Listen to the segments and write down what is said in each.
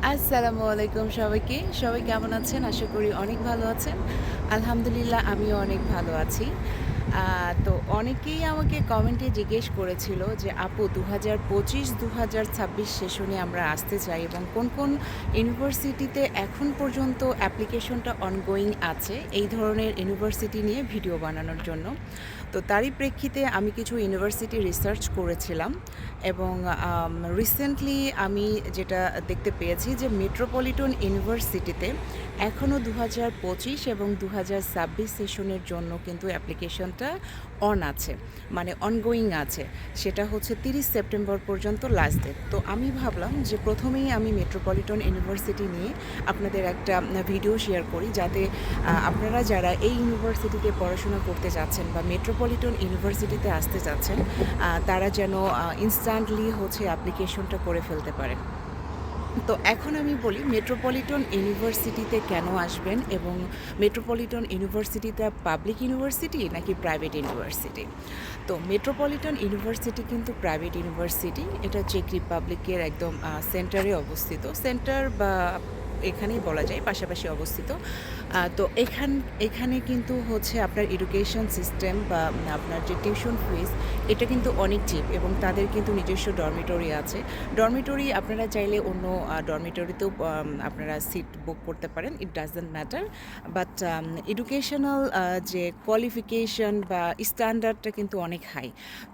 আসসালামু আলাইকুম সবাইকে। সবাই কেমন আছেন? আশা করি অনেক ভালো আছেন। আলহামদুলিল্লাহ আমিও অনেক ভালো আছি। আ তো অনেকেই আমাকে কমেন্টে জিজ্ঞেস করেছিল যে, "আপু ২০২৫-২০২৬ সেশনে আমরা আসতে চাই এবং কোন ইউনিভার্সিটিতে এখন পর্যন্ত অ্যাপ্লিকেশনটা অনগোয়িং আছে?" এই ধরনের ইউনিভার্সিটি নিয়ে ভিডিও বানানোর জন্য। তো তারই প্রেক্ষিতে আমি কিছু ইউনিভার্সিটি রিসার্চ করেছিলাম এবং রিসেন্টলি আমি যেটা দেখতে পেয়েছি যে মেট্রোপলিটন ইউনিভার্সিটিতে এখনও ২০২৫ এবং ২০২৬ সেশনের জন্য কিন্তু অ্যাপ্লিকেশনটা অন আছে, মানে অনগোয়িং আছে। সেটা হচ্ছে ৩০ সেপ্টেম্বর পর্যন্ত লাস্ট ডেট। তো আমি ভাবলাম যে প্রথমেই আমি মেট্রোপলিটন ইউনিভার্সিটি নিয়ে আপনাদের একটা ভিডিও শেয়ার করি, যাতে আপনারা যারা এই ইউনিভার্সিটিতে পড়াশোনা করতে যাচ্ছেন বা মেট্রোপলিটন ইউনিভার্সিটিতে আসতে যাচ্ছেন, তারা যেন ইনস্ট্যান্টলি হচ্ছে অ্যাপ্লিকেশনটা করে ফেলতে পারেন। তো এখন আমি বলি মেট্রোপলিটন ইউনিভার্সিটিতে কেন আসবেন এবং মেট্রোপলিটন ইউনিভার্সিটিটা পাবলিক ইউনিভার্সিটি নাকি প্রাইভেট ইউনিভার্সিটি। তো মেট্রোপলিটন ইউনিভার্সিটি কিন্তু প্রাইভেট ইউনিভার্সিটি। এটা চেক রিপাবলিকের একদম সেন্টারে অবস্থিত। সেন্টার বা এখানেই বলা যায় পাশাপাশি অবস্থিত। তো এখানে কিন্তু হচ্ছে আপনার এডুকেশন সিস্টেম বা আপনার যে টিউশন ফিস এটা কিন্তু অনেক চিপ এবং তাদের কিন্তু নিজস্ব ডরমিটরি আছে। ডরমিটরি আপনারা চাইলে অন্য ডরমিটরিতেও আপনারা সিট বুক করতে পারেন। It doesn't matter. But educational যে কোয়ালিফিকেশন বা স্ট্যান্ডার্ডটা কিন্তু অনেক হাই।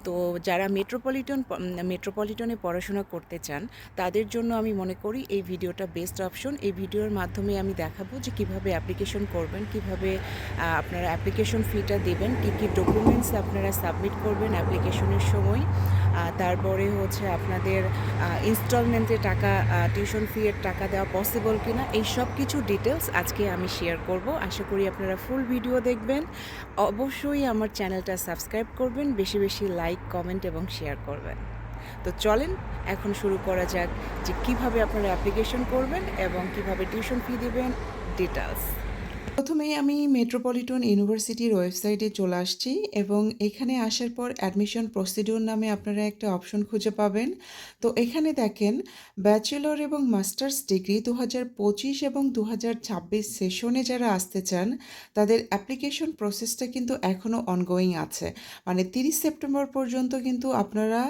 তো যারা মেট্রোপলিটনে পড়াশোনা করতে চান, তাদের জন্য আমি মনে করি এই ভিডিওটা বেস্ট অপশন। এই ভিডিওর মাধ্যমে আমি দেখাবো যে কিভাবে অ্যাপ্লিকেশন করবেন, কিভাবে আপনারা অ্যাপ্লিকেশন ফিটা দেবেন, কী ডকুমেন্টস আপনারা সাবমিট করবেন অ্যাপ্লিকেশনের সময়। তারপরে হচ্ছে আপনাদের ইনস্টলমেন্টে টাকা, টিউশন ফি এর টাকা দেওয়া পসিবল কিনা, এই সব কিছু ডিটেলস আজকে আমি শেয়ার করব। আশা করি আপনারা ফুল ভিডিও দেখবেন। অবশ্যই আমার চ্যানেলটা সাবস্ক্রাইব করবেন, বেশি বেশি লাইক, কমেন্ট এবং শেয়ার করবেন। তো চলেন এখন শুরু করা যাক যে কিভাবে আপনারা অ্যাপ্লিকেশন করবেন এবং কিভাবে টিউশন ফি দিবেন, ডিটেলস। প্রথমেই আমি মেট্রোপলিটন ইউনিভার্সিটির ওয়েবসাইটে চলে আসছি এবং এখানে আসার পর অ্যাডমিশন প্রসিডিউর নামে আপনারা একটা অপশন খুঁজে পাবেন। তো এখানে দেখেন ব্যাচেলর এবং মাস্টার্স ডিগ্রি ২০২৫ এবং ২০২৬ সেশনে যারা আসতে চান, তাদের অ্যাপ্লিকেশন প্রসেসটা কিন্তু এখনও অনগোয়িং আছে। মানে ৩০ সেপ্টেম্বর পর্যন্ত কিন্তু আপনারা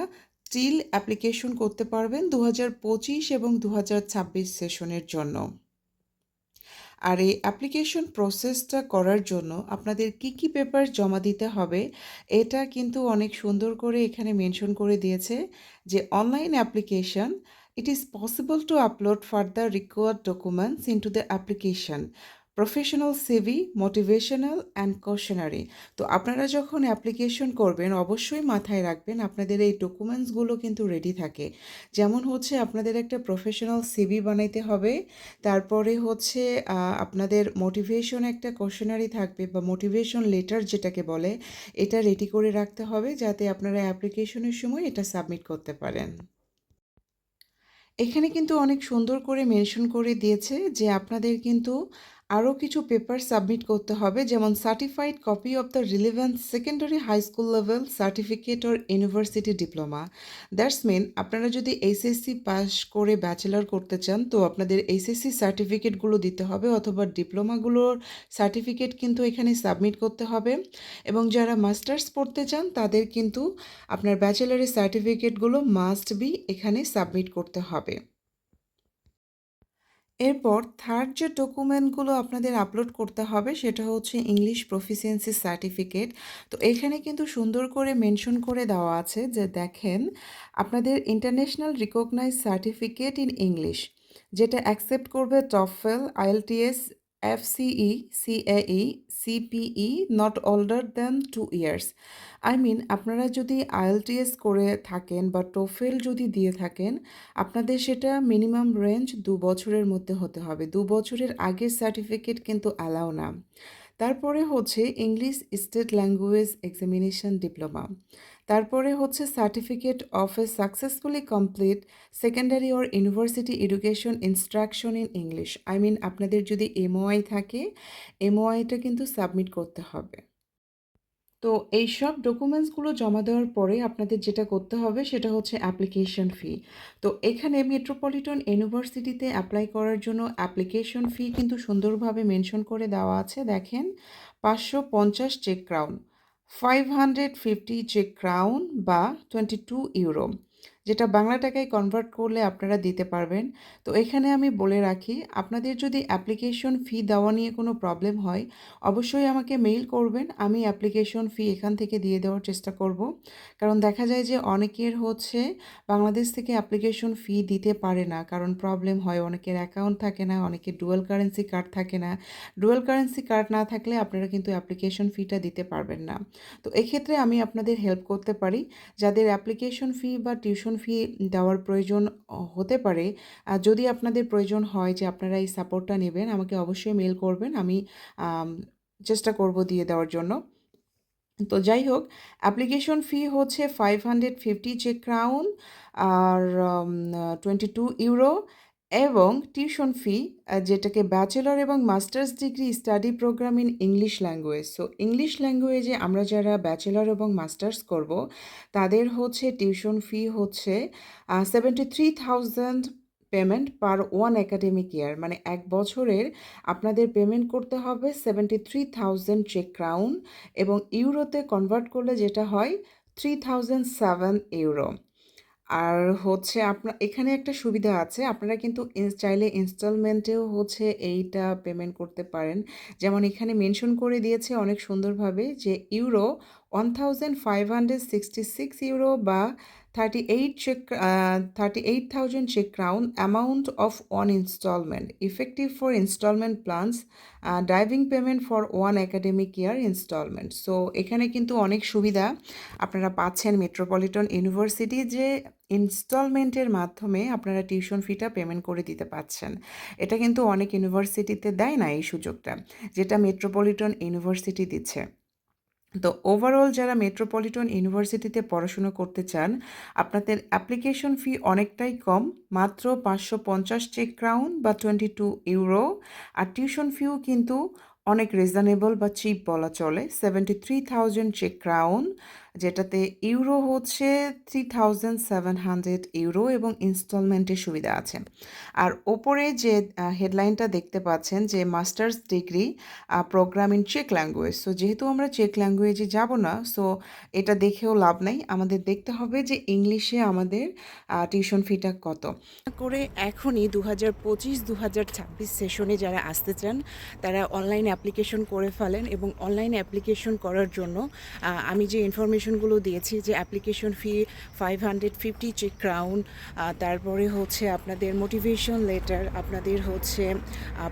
স্টিল অ্যাপ্লিকেশন করতে পারবেন ২০২৫ এবং ২০২৬ সেশনের জন্য। আর এই অ্যাপ্লিকেশন প্রসেসটা করার জন্য আপনাদের কি পেপার জমা দিতে হবে, এটা কিন্তু অনেক সুন্দর করে এখানে মেনশন করে দিয়েছে যে online application, it is possible to upload further required documents into the application, professional CV, motivational and cautionary. তো আপনারা যখন অ্যাপ্লিকেশন করবেন অবশ্যই মাথায় রাখবেন আপনাদের এই ডকুমেন্টসগুলো কিন্তু রেডি থাকে। যেমন হচ্ছে আপনাদের একটা প্রফেশনাল সিভি বানাইতে হবে, তারপরে হচ্ছে আপনাদের মোটিভেশন একটা কোয়েশনারি থাকবে বা মোটিভেশন লেটার যেটাকে বলে, এটা রেডি করে রাখতে হবে যাতে আপনারা অ্যাপ্লিকেশনের সময় এটা সাবমিট করতে পারেন। এখানে কিন্তু অনেক সুন্দর করে মেনশন করে দিয়েছে যে আপনাদের কিন্তু আরও কিছু পেপার সাবমিট করতে হবে, যেমন certified copy of the relevant secondary high school level certificate or university diploma. That's mean আপনারা যদি এইচএসসি পাস করে ব্যাচেলর করতে চান তো আপনাদের এইচএসসি সার্টিফিকেটগুলো দিতে হবে অথবা ডিপ্লোমাগুলোর সার্টিফিকেট কিন্তু এখানে সাবমিট করতে হবে। এবং যারা মাস্টার্স পড়তে চান তাদের কিন্তু আপনার ব্যাচেলরের সার্টিফিকেটগুলো মাস্ট বি এখানে সাবমিট করতে হবে। এরপর থার্ড যে ডকুমেন্টগুলো আপনাদের আপলোড করতে হবে সেটা হচ্ছে ইংলিশ প্রফিসিয়েন্সি সার্টিফিকেট। তো এখানে কিন্তু সুন্দর করে মেনশন করে দেওয়া আছে যে দেখেন আপনাদের international recognise certificate in English, যেটা অ্যাকসেপ্ট করবে TOEFL, IELTS, FCE, CAE, CPE, not older than 2 years. I mean আপনারা যদি আইএলটিএস করে থাকেন বা টোফেল যদি দিয়ে থাকেন, আপনাদের সেটা মিনিমাম রেঞ্জ ২ বছরের মধ্যে হতে হবে। ২ বছরের আগের সার্টিফিকেট কিন্তু অ্যালাউ না। তারপরে হচ্ছে English state language examination diploma. তারপরে হচ্ছে certificate of a successfully complete secondary or university education instruction in English. I mean আপনাদের যদি এমওআই থাকে, এমওআইটা কিন্তু সাবমিট করতে হবে। তো এইসব ডকুমেন্টসগুলো জমা দেওয়ার পরে আপনাদের যেটা করতে হবে সেটা হচ্ছে অ্যাপ্লিকেশন ফি। তো এখানে মেট্রোপলিটন ইউনিভার্সিটিতে অ্যাপ্লাই করার জন্য অ্যাপ্লিকেশন ফি কিন্তু সুন্দরভাবে মেনশন করে দেওয়া আছে। দেখেন ৫৫০ চেক ক্রাউন, 550 চেক ক্রাউন বা 22 ইউরো। যেটা বাংলা টাকায় কনভার্ট করলে আপনারা দিতে পারবেন। তো এখানে আমি বলে রাখি, আপনাদের যদি অ্যাপ্লিকেশন ফি দেওয়া নিয়ে কোনো প্রবলেম হয় অবশ্যই আমাকে মেইল করবেন। আমি অ্যাপ্লিকেশন ফি এখান থেকে দিয়ে দেওয়ার চেষ্টা করব। কারণ দেখা যায় যে অনেকের হচ্ছে বাংলাদেশ থেকে অ্যাপ্লিকেশন ফি দিতে পারে না। কারণ প্রবলেম হয়, অনেকের অ্যাকাউন্ট থাকে না, অনেকের ডুয়াল কারেন্সি কার্ড থাকে না। ডুয়াল কারেন্সি কার্ড না থাকলে আপনারা কিন্তু অ্যাপ্লিকেশন ফিটা দিতে পারবেন না। তো এক্ষেত্রে আমি আপনাদের হেল্প করতে পারি। যাদের অ্যাপ্লিকেশন ফি বা টিউশন ফি দেওয়ার প্রয়োজন হতে পারে, যদি আপনাদের প্রয়োজন হয় যে আপনারা এই সাপোর্টটা নেবেন, আমাকে অবশ্যই মেইল করবেন। আমি আম চেষ্টা করব দিয়ে দেওয়ার জন্য। তো যাই হোক, অ্যাপ্লিকেশন ফি হচ্ছে 550 চেক ক্রাউন আর 22 ইউরো এবং টিউশন ফি যেটাকে ব্যাচেলর এবং masters degree study programme in English language. So English ল্যাঙ্গুয়েজে আমরা যারা ব্যাচেলর এবং মাস্টার্স করব তাদের হচ্ছে টিউশন ফি হচ্ছে 73,000 পেমেন্ট পার 1 একাডেমিক ইয়ার। মানে 1 বছরের আপনাদের পেমেন্ট করতে হবে 73,000 চেক ক্রাউন এবং ইউরোতে কনভার্ট করলে যেটা হয় 3007 ইউরো। আর হচ্ছে এখানে একটা সুবিধা আছে, আপনারা কিন্তু চাইলে ইনস্টলমেন্টেও হচ্ছে এইটা পেমেন্ট করতে পারেন। যেমন এখানে মেনশন করে দিয়েছে অনেক সুন্দরভাবে যে ইউরো 1566 ইউরো বা 38,000 চেক crown amount of one instalment effective for instalment plans driving payment for one academic year instalment. So এখানে কিন্তু অনেক সুবিধা আপনারা পাচ্ছেন মেট্রোপলিটন ইউনিভার্সিটি, যে ইনস্টলমেন্টের মাধ্যমে আপনারা টিউশন ফিটা পেমেন্ট করে দিতে পারছেন। এটা কিন্তু অনেক ইউনিভার্সিটিতে দেয় না এই সুযোগটা, যেটা মেট্রোপলিটন ইউনিভার্সিটি দিচ্ছে। তো ওভারঅল যারা মেট্রোপলিটন ইউনিভার্সিটিতে পড়াশুনো করতে চান, আপনাদের অ্যাপ্লিকেশন ফি অনেকটাই কম, মাত্র 550 চেক ক্রাউন বা 22 ইউরো। আর টিউশন ফিও কিন্তু অনেক রিজনেবল বা চিপ বলা চলে, 73,000 চেক ক্রাউন, যেটাতে ইউরো হচ্ছে 3,700 ইউরো এবং ইনস্টলমেন্টের সুবিধা আছে। আর ওপরে যে হেডলাইনটা দেখতে পাচ্ছেন যে মাস্টার্স ডিগ্রি প্রোগ্রাম ইন চেক ল্যাঙ্গুয়েজ। সো যেহেতু আমরা চেক ল্যাঙ্গুয়েজে যাব না, সো এটা দেখেও লাভ নাই, আমাদের দেখতে হবে যে ইংলিশে আমাদের টিউশন ফিটা কত করে। এখনই 2025-2026 সেশনে যারা আসতে চান তারা অনলাইন অ্যাপ্লিকেশন করে ফেলেন এবং অনলাইন অ্যাপ্লিকেশন করার জন্য আমি যে ইনফরমেশনগুলো দিয়েছি যে অ্যাপ্লিকেশন ফি 550 চেক ক্রাউন, তারপরে হচ্ছে আপনাদের মোটিভেশন লেটার, আপনাদের হচ্ছে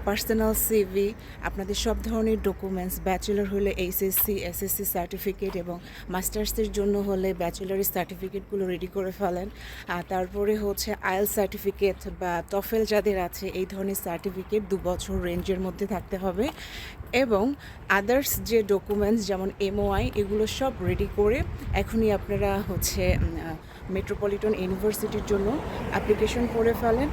পার্সোনাল সিভি, আপনাদের সব ধরনের ডকুমেন্টস, ব্যাচেলর হলে এইচএসসি এসএসসি সার্টিফিকেট এবং মাস্টার্সের জন্য হলে ব্যাচেলরের সার্টিফিকেটগুলো রেডি করে ফেলেন। তারপরে হচ্ছে আইএলটিএস সার্টিফিকেট বা টফেল যাদের আছে এই ধরনের সার্টিফিকেট 2 বছর রেঞ্জের মধ্যে থাকতে হবে এবং আদার্স যে ডকুমেন্টস যেমন এমওআই এগুলো সব রেডি করে এখনই আপনারা হচ্ছে মেট্রোপলিটন ইউনিভার্সিটির জন্য অ্যাপ্লিকেশন করে ফেলেন,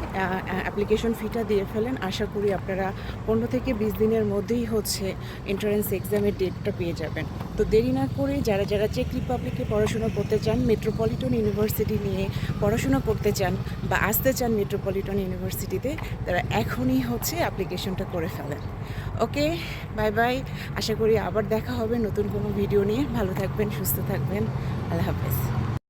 অ্যাপ্লিকেশন ফিটা দিয়ে ফেলেন। আশা করি আপনারা 15 থেকে 20 দিনের মধ্যেই হচ্ছে এন্ট্রান্স এক্সামের ডেটটা পেয়ে যাবেন। তো দেরি না করে যারা যারা চেক রিপাবলিকে পড়াশোনা করতে চান, মেট্রোপলিটন ইউনিভার্সিটি নিয়ে পড়াশোনা করতে চান বা আসতে চান মেট্রোপলিটন ইউনিভার্সিটিতে, তারা এখনই হচ্ছে অ্যাপ্লিকেশনটা করে ফেলেন। ওকে, বাই বাই। আশা করি আবার দেখা হবে নতুন কোনো ভিডিও নিয়ে। ভালো থাকবেন, সুস্থ থাকবেন। আল্লাহ হাফেজ।